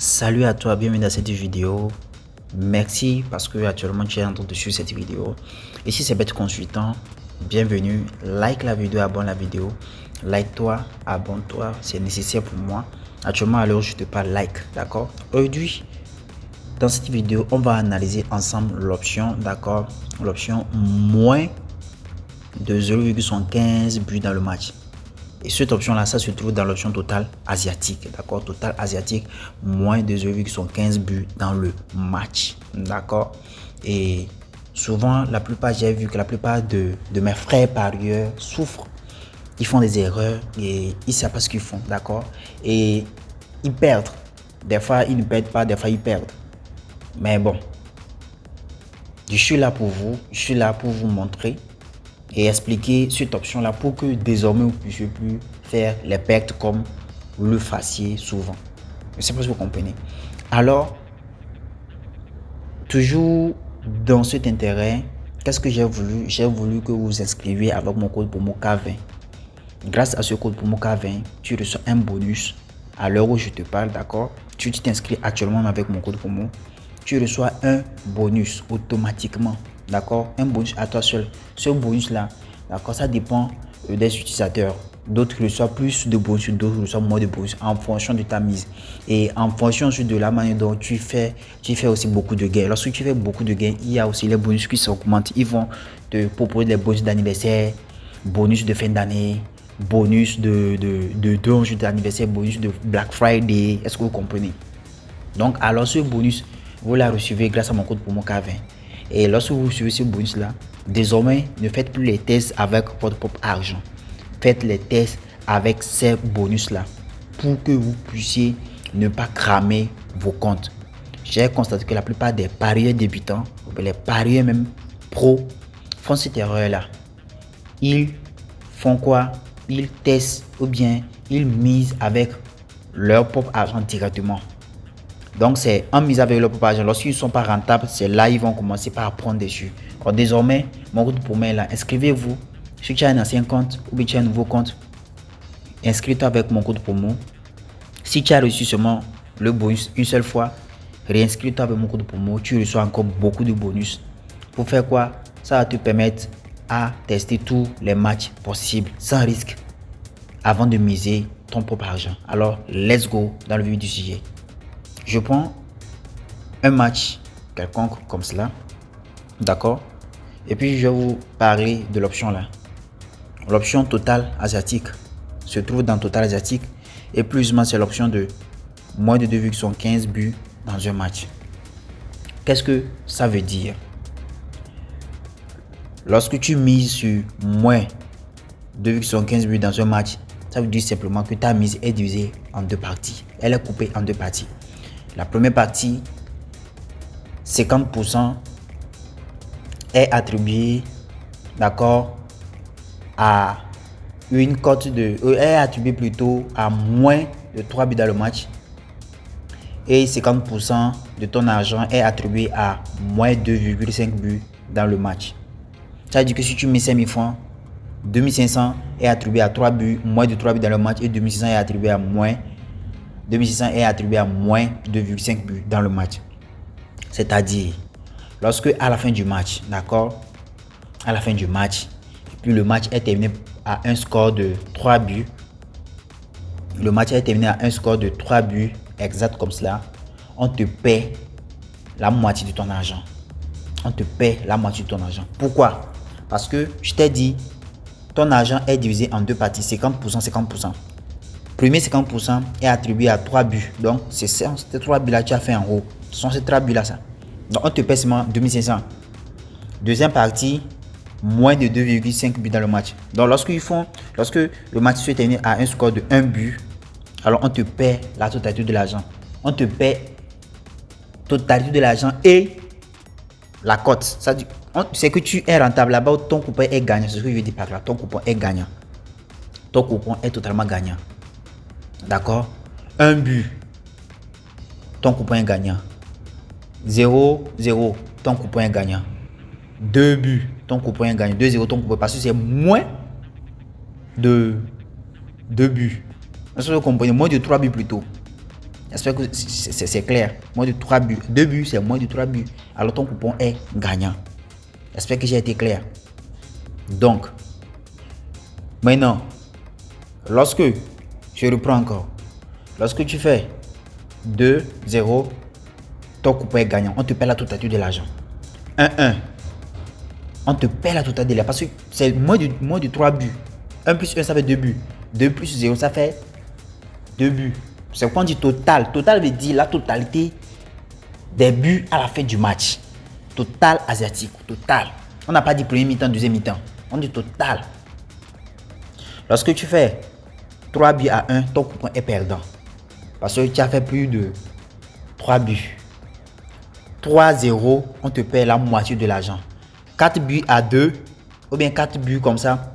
Salut à toi, bienvenue dans cette vidéo. Merci parce que actuellement tu es en train de suivre cette vidéo. Ici c'est Bet Consultant, bienvenue. Like la vidéo, abonne la vidéo. Like toi, abonne-toi, c'est nécessaire pour moi. Actuellement à l'heure où je te parle, like, d'accord. Aujourd'hui, dans cette vidéo, on va analyser ensemble l'option, d'accord. L'option moins de 0,75 buts dans le match. Et cette option-là, ça se trouve dans l'option totale asiatique. D'accord? Total asiatique, moins de 0,15 buts dans le match. D'accord? Et souvent, j'ai vu que la plupart de mes frères parieurs souffrent. Ils font des erreurs et ils ne savent pas ce qu'ils font. D'accord? Et ils perdent. Des fois, ils ne perdent pas, des fois, ils perdent. Mais bon, je suis là pour vous. Je suis là pour vous montrer et expliquer cette option là pour que désormais vous puissiez plus faire les pertes comme vous le fassiez souvent. Je sais pas si vous comprenez. Alors, toujours dans cet intérêt, qu'est-ce que j'ai voulu? J'ai voulu que vous vous inscriviez avec mon code promo K20. Grâce à ce code promo K20, tu reçois un bonus à l'heure où je te parle, d'accord? Tu t'inscris actuellement avec mon code promo, tu reçois un bonus automatiquement, d'accord? Un bonus à toi seul. Ce bonus là, d'accord, ça dépend des utilisateurs. D'autres reçoivent plus de bonus, d'autres reçoivent moins de bonus en fonction de ta mise et en fonction de la manière dont tu fais aussi beaucoup de gains. Lorsque tu fais beaucoup de gains, il y a aussi les bonus qui s'augmentent. Ils vont te proposer des bonus d'anniversaire, bonus de fin d'année, bonus de jour d'anniversaire, bonus de Black Friday. Est-ce que vous comprenez? Donc, alors ce bonus, vous la recevez grâce à mon code promo K20. Et lorsque vous recevez ce bonus-là, désormais, ne faites plus les tests avec votre propre argent. Faites les tests avec ces bonus-là pour que vous puissiez ne pas cramer vos comptes. J'ai constaté que la plupart des parieurs débutants, les parieurs même pros, font cette erreur-là. Ils font quoi? Ils testent ou bien ils misent avec leur propre argent directement. Donc, c'est en mise avec leur propre argent. Lorsqu'ils ne sont pas rentables, c'est là qu'ils vont commencer par prendre dessus. Alors, désormais, mon code promo est là. Inscrivez-vous. Si tu as un ancien compte ou bien tu as un nouveau compte, inscris-toi avec mon code promo. Si tu as reçu seulement le bonus une seule fois, réinscris-toi avec mon code promo. Tu reçois encore beaucoup de bonus. Pour faire quoi? Ça va te permettre à tester tous les matchs possibles sans risque avant de miser ton propre argent. Alors, let's go dans le vif du sujet. Je prends un match quelconque comme cela, d'accord? Et puis, je vais vous parler de l'option là. L'option Total Asiatique se trouve dans Total Asiatique et plus ou moins c'est l'option de moins de 2,15 buts dans un match. Qu'est-ce que ça veut dire? Lorsque tu mises sur moins 2,15 buts dans un match, ça veut dire simplement que ta mise est divisée en deux parties. Elle est coupée en deux parties. La première partie, 50% est attribué, d'accord, à une cote est attribué plutôt à moins de 3 buts dans le match. Et 50% de ton argent est attribué à moins 2,5 buts dans le match. Ça veut dire que si tu mets 5 000 francs, 2500 est attribué à 3 buts, moins de 3 buts dans le match et 2600 est attribué à moins 2,5 buts dans le match. C'est-à-dire, lorsque à la fin du match, d'accord, à la fin du match, puis le match est terminé à un score de 3 buts, le match est terminé à un score de 3 buts exact comme cela, on te paie la moitié de ton argent. On te paie la moitié de ton argent. Pourquoi? Parce que je t'ai dit, ton argent est divisé en deux parties, 50%, 50%. Premier 50% est attribué à 3 buts. Donc, c'est ces 3 buts-là que tu as fait en haut. Ce sont ces 3 buts-là, ça. Donc, on te paie seulement 2500. Deuxième partie, moins de 2,5 buts dans le match. Donc, lorsque le match se termine à un score de 1 but, alors on te paie la totalité de l'argent. On te paie la totalité de l'argent et la cote. C'est que tu es rentable là-bas, ton coupon est gagnant. C'est ce que je veux dire par là. Ton coupon est gagnant. Ton coupon est totalement gagnant. D'accord? Un but, ton coupon est gagnant. 0-0, ton coupon est gagnant. 2 buts, ton coupon est gagnant. 2-0, ton coupon, parce que c'est moins de 2 buts. Est-ce que vous comprenez? Moins de 3 buts plutôt. J'espère que c'est clair. Moins de 3 buts. 2 buts, c'est moins de 3 buts. Alors ton coupon est gagnant. J'espère que j'ai été clair. Donc, maintenant, lorsque, je reprends encore, lorsque tu fais 2-0, ton coupon est gagnant. On te paie la totalité de l'argent. 1-1. On te paie la totalité de l'argent parce que c'est moins de 3 buts. 1 plus 1, ça fait 2 buts. 2 plus 0, ça fait 2 buts. C'est quand on dit total. Total veut dire la totalité des buts à la fin du match. Total asiatique. Total. On n'a pas dit premier mi-temps, deuxième mi-temps. On dit total. Lorsque tu fais 3 buts à 1, ton coupon est perdant. Parce que tu as fait plus de 3 buts. 3-0, on te paie la moitié de l'argent. 4 buts à 2, ou bien 4 buts comme ça,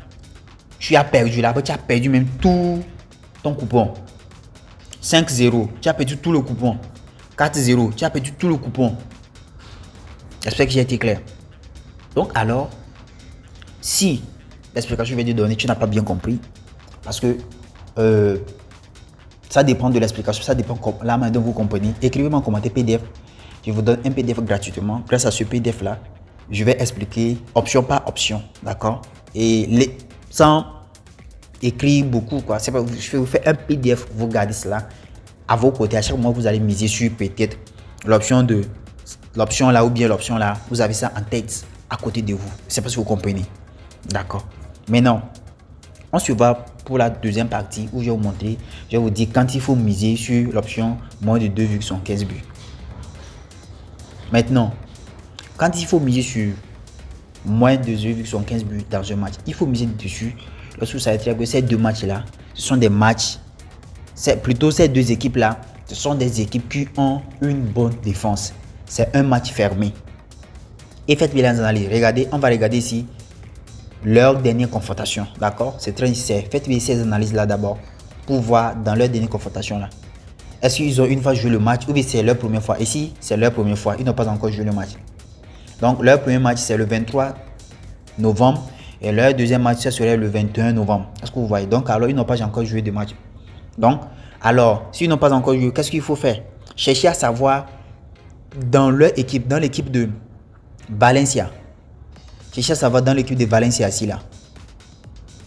tu as perdu là. Tu as perdu même tout ton coupon. 5-0, tu as perdu tout le coupon. 4-0, tu as perdu tout le coupon. J'espère que j'ai été clair. Donc alors, si l'explication que je vais te donner, tu n'as pas bien compris, parce que ça dépend de l'explication, ça dépend de la manière dont vous comprenez. Écrivez-moi en commentaire PDF. Je vous donne un PDF gratuitement. Grâce à ce PDF là, je vais expliquer option par option, d'accord? Et sans écrire beaucoup, quoi. C'est pas, je vais vous faire un PDF, vous gardez cela à vos côtés. À chaque moment, vous allez miser sur peut-être l'option là ou bien l'option là. Vous avez ça en tête à côté de vous. C'est pas si vous comprenez, d'accord? Maintenant, on se va pour la deuxième partie où je vais vous montrer, je vais vous dire quand il faut miser sur l'option moins de 2,15 buts. Maintenant, quand il faut miser sur moins de 2,15 buts dans un match, il faut miser dessus lorsque vous savez que ces deux matchs-là, ce sont des matchs, c'est plutôt ces deux équipes-là, ce sont des équipes qui ont une bonne défense. C'est un match fermé. Et faites bien les analyses. Regardez, on va regarder ici leur dernière confrontation, d'accord? C'est très nécessaire. Faites bien ces analyses-là d'abord pour voir dans leur dernière confrontation-là. Est-ce qu'ils ont une fois joué le match ou bien c'est leur première fois? Ici, c'est leur première fois. Ils n'ont pas encore joué le match. Donc, leur premier match, c'est le 23 novembre. Et leur deuxième match, ça serait le 21 novembre. Est-ce que vous voyez? Donc, alors, ils n'ont pas encore joué de match. Donc, alors, s'ils n'ont pas encore joué, qu'est-ce qu'il faut faire? Chercher à savoir dans leur équipe, dans l'équipe de Valencia. Cherchez à savoir dans l'équipe de Valencia ici, là.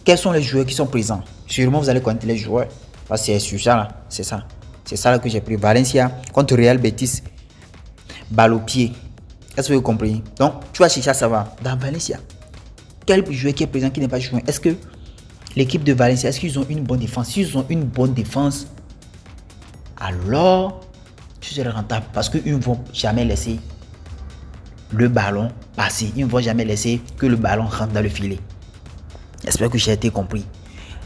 Quels sont les joueurs qui sont présents? Sûrement, vous allez connaître les joueurs. Parce que c'est sur ça, là. C'est ça. C'est ça là que j'ai pris. Valencia contre Real Betis. Balle au pied. Est-ce que vous comprenez? Donc, tu vas chercher à savoir. Dans Valencia, quel joueur qui est présent, qui n'est pas joué? Est-ce que l'équipe de Valencia, est-ce qu'ils ont une bonne défense? S'ils ont une bonne défense, alors, tu seras rentable. Parce qu'ils ne vont jamais laisser le ballon passer. Ils ne vont jamais laisser que le ballon rentre dans le filet. J'espère que j'ai été compris.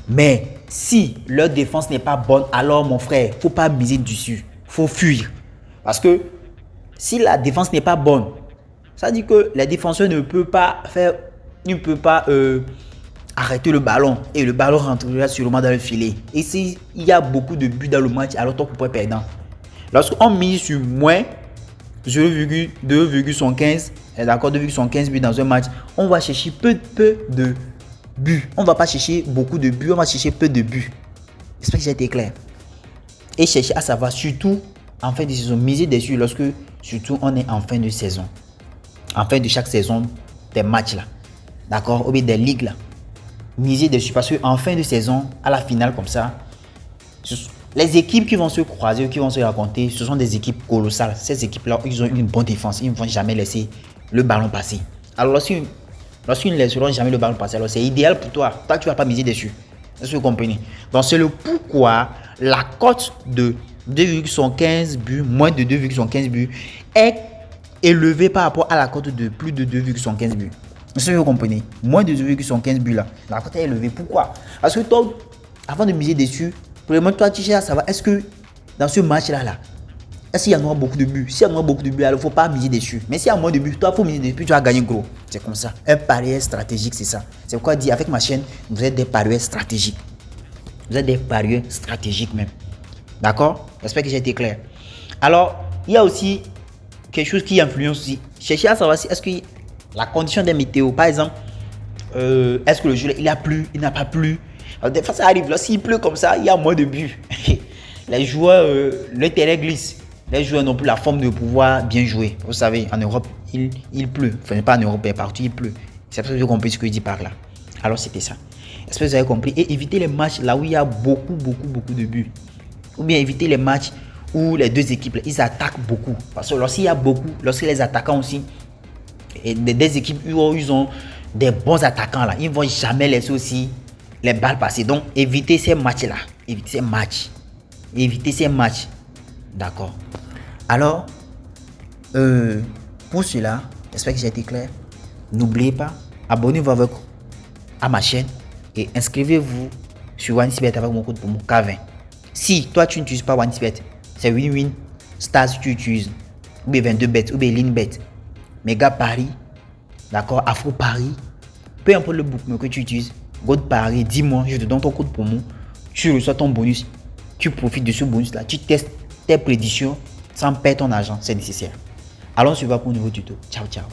Mais si leur défense n'est pas bonne, alors mon frère, il ne faut pas miser dessus. Il faut fuir. Parce que si la défense n'est pas bonne, ça dit que les défenseurs ne peuvent pas faire, ne peuvent pas arrêter le ballon. Et le ballon rentrera sûrement dans le filet. Et s'il y a beaucoup de buts dans le match, alors ton coupon est perdant. Lorsqu'on mise sur moins 0,2,15, d'accord, 2,15 buts dans un match, on va chercher peu de buts. On ne va pas chercher beaucoup de buts, on va chercher peu de buts. J'espère que j'ai été clair. Et chercher à savoir, surtout en fin de saison, miser dessus lorsque, surtout, on est en fin de saison. En fin de chaque saison, des matchs là. D'accord? Ou bien des ligues là. Miser dessus parce qu'en fin de saison, à la finale comme ça, les équipes qui vont se croiser, qui vont se raconter, ce sont des équipes colossales. Ces équipes-là, ils ont une bonne défense. Ils ne vont jamais laisser le ballon passer. Alors, lorsqu'ils ne laisseront jamais le ballon passer, alors c'est idéal pour toi. Toi, tu ne vas pas miser dessus. Est-ce que vous comprenez? Donc, c'est le pourquoi la cote de 2,15 buts, moins de 2,15 buts, est élevée par rapport à la cote de plus de 2,15 buts. Est-ce que vous comprenez? Moins de 2,15 buts là, la cote est élevée. Pourquoi? Parce que toi, avant de miser dessus, premièrement, toi, tu cherches à savoir, est-ce que dans ce match-là, est-ce qu'il y en aura beaucoup de buts? S'il y en aura beaucoup de buts, alors il ne faut pas miser dessus. Mais s'il y a moins de buts, toi, il faut miser dessus, puis tu vas gagner gros. C'est comme ça. Un parieur stratégique, c'est ça. C'est pourquoi je dis, avec ma chaîne, vous êtes des parieurs stratégiques. Vous êtes des parieurs stratégiques même. D'accord? J'espère que j'ai été clair. Alors, il y a aussi quelque chose qui influence aussi. Cherchez à savoir si est-ce que la condition des météos, par exemple, est-ce que le jour il a plu, il n'a pas plu. Alors, des fois, ça arrive là, s'il pleut comme ça, il y a moins de buts. les joueurs, le terrain glisse. Les joueurs n'ont plus la forme de pouvoir bien jouer. Vous savez, en Europe, il pleut. Enfin, pas en Europe, mais partout, il pleut. C'est pour ça que j'ai compris ce que je dis par là. Alors, c'était ça. Est-ce que vous avez compris? Et éviter les matchs là où il y a beaucoup de buts. Ou bien éviter les matchs où les deux équipes, ils attaquent beaucoup. Parce que lorsqu'il y a beaucoup, lorsque les attaquants aussi, et des équipes où ils ont des bons attaquants là, ils ne vont jamais laisser aussi les balles passer. Donc, évitez ces matchs-là. Évitez ces matchs. D'accord. Alors, pour cela, j'espère que j'ai été clair. N'oubliez pas, abonnez-vous à ma chaîne et inscrivez-vous sur OneXBet avec mon code promo K20. Si toi tu n'utilises pas OneXBet, c'est Win-Win, Stars tu utilises, ou bien 22bet, ou bien LeanBet, Mega Paris, d'accord, Afro Paris, peu importe le bookmaker que tu utilises, God Paris, dis-moi, je te donne ton code promo, tu reçois ton bonus, tu profites de ce bonus là, tu testes tes prédictions sans perdre ton argent, c'est nécessaire. Allons suivre pour un nouveau tuto. Ciao, ciao.